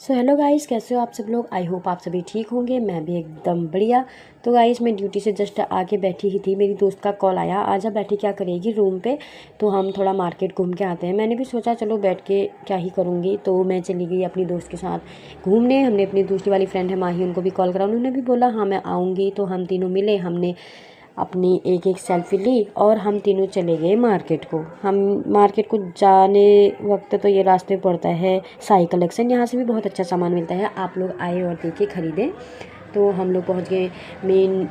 So hello guys, कैसे हो आप सब लोग। आई होप आप सभी ठीक होंगे। मैं भी एकदम बढ़िया। तो गाइस, मैं ड्यूटी से जस्ट आके बैठी ही थी, मेरी दोस्त का कॉल आया, आजा बैठी क्या करेगी रूम पे, तो हम थोड़ा मार्केट घूम के आते हैं। मैंने भी सोचा चलो बैठ के क्या ही करूँगी, तो मैं चली गई अपनी दोस्त के साथ घूमने। हमने अपनी दूसरी वाली फ्रेंड है माही, उनको भी कॉल करा, उन्होंने भी बोला हाँ मैं आऊँगी। तो हम तीनों मिले, हमने अपनी एक एक सेल्फी ली और हम तीनों चले गए मार्केट को। हम मार्केट को जाने वक्त तो ये रास्ते पड़ता है साई कलेक्शन, यहाँ से भी बहुत अच्छा सामान मिलता है, आप लोग आए और देखिए ख़रीदें। तो हम लोग पहुँच गए मेन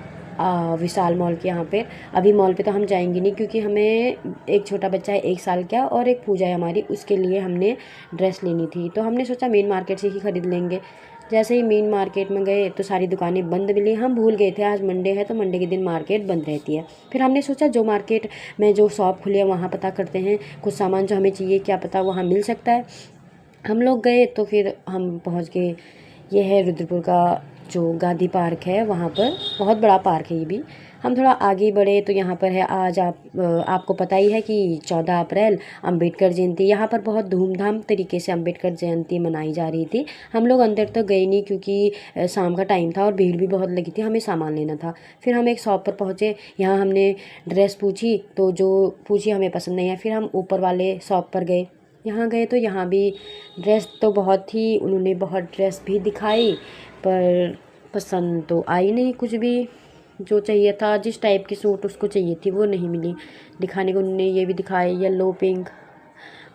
विशाल मॉल के यहाँ पे। अभी मॉल पे तो हम जाएंगे नहीं, क्योंकि हमें एक छोटा बच्चा है 1 साल का और एक पूजा है हमारी, उसके लिए हमने ड्रेस लेनी थी। तो हमने सोचा मेन मार्केट से ही ख़रीद लेंगे। जैसे ही मेन मार्केट में गए तो सारी दुकानें बंद मिली। हम भूल गए थे आज मंडे है, तो मंडे के दिन मार्केट बंद रहती है। फिर हमने सोचा जो मार्केट में जो शॉप खुली है वहाँ पता करते हैं, कुछ सामान जो हमें चाहिए क्या पता वहाँ मिल सकता है। हम लोग गए तो फिर हम पहुँच गए, ये है रुद्रपुर का जो गांधी पार्क है, वहाँ पर बहुत बड़ा पार्क है ये भी। हम थोड़ा आगे बढ़े तो यहाँ पर है आज आपको पता ही है कि 14 अप्रैल अंबेडकर जयंती, यहाँ पर बहुत धूमधाम तरीके से अंबेडकर जयंती मनाई जा रही थी। हम लोग अंदर तो गए नहीं, क्योंकि शाम का टाइम था और भीड़ भी बहुत लगी थी, हमें सामान लेना था। फिर हम एक शॉप पर पहुँचे, यहाँ हमने ड्रेस पूछी, तो जो पूछी हमें पसंद नहीं है। फिर हम ऊपर वाले शॉप पर गए, यहाँ गए तो यहाँ भी ड्रेस तो बहुत थी, उन्होंने बहुत ड्रेस भी दिखाई, पर पसंद तो आई नहीं कुछ भी। जो चाहिए था, जिस टाइप की सूट उसको चाहिए थी वो नहीं मिली। दिखाने को उन्होंने ये भी दिखाए येलो पिंक,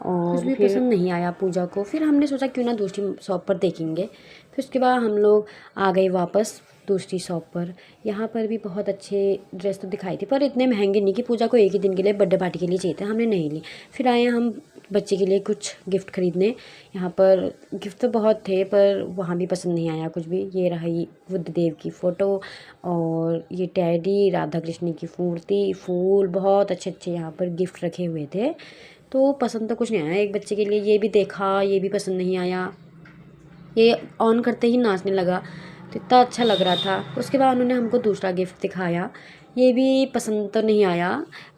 और कुछ भी पसंद नहीं आया पूजा को। फिर हमने सोचा क्यों ना दूसरी शॉप पर देखेंगे। फिर उसके बाद हम लोग आ गए वापस दूसरी शॉप पर। यहाँ पर भी बहुत अच्छे ड्रेस तो दिखाई थी, पर इतने महंगे नहीं कि पूजा को एक ही दिन के लिए बर्थडे पार्टी के लिए चाहिए था, हमने नहीं ली। फिर आए हम बच्चे के लिए कुछ गिफ्ट खरीदने। यहाँ पर गिफ्ट तो बहुत थे, पर वहाँ भी पसंद नहीं आया कुछ भी। ये रही बुद्ध देव की फ़ोटो, और ये टैडी, राधा कृष्ण की मूर्ति, फूल, बहुत अच्छे अच्छे यहाँ पर गिफ्ट रखे हुए थे। तो पसंद तो कुछ नहीं आया। एक बच्चे के लिए ये भी देखा, ये भी पसंद नहीं आया। ये ऑन करते ही नाचने लगा, तो इतना अच्छा लग रहा था। उसके बाद उन्होंने हमको दूसरा गिफ्ट दिखाया, ये भी पसंद तो नहीं आया।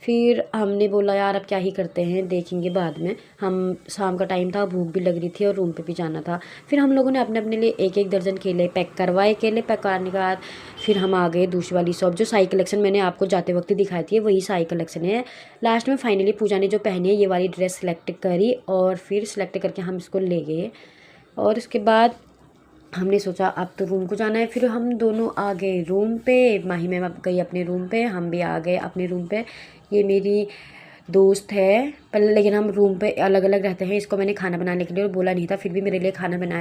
फिर हमने बोला यार अब क्या ही करते हैं, देखेंगे बाद में। हम शाम का टाइम था, भूख भी लग रही थी और रूम पे भी जाना था। फिर हम लोगों ने अपने अपने लिए एक एक दर्जन केले पैक करवाए। केले पैक करने के बाद फिर हम आ गए दूसरी वाली शॉप, जो साई कलेक्शन मैंने आपको जाते वक्त ही दिखाई थी, वही साई कलेक्शन है। लास्ट में फाइनली पूजा ने जो पहनी है ये वाली ड्रेस सेलेक्ट करी, और फिर सेलेक्ट करके हम इसको ले गए। और उसके बाद हमने सोचा अब तो रूम को जाना है। फिर हम दोनों आ गए रूम पे, माही मैम गई अपने रूम पे, हम भी आ गए अपने रूम पे। ये मेरी दोस्त है पर, लेकिन हम रूम पे अलग अलग रहते हैं। इसको मैंने खाना बनाने के लिए बोला नहीं था, फिर भी मेरे लिए खाना बनाया था।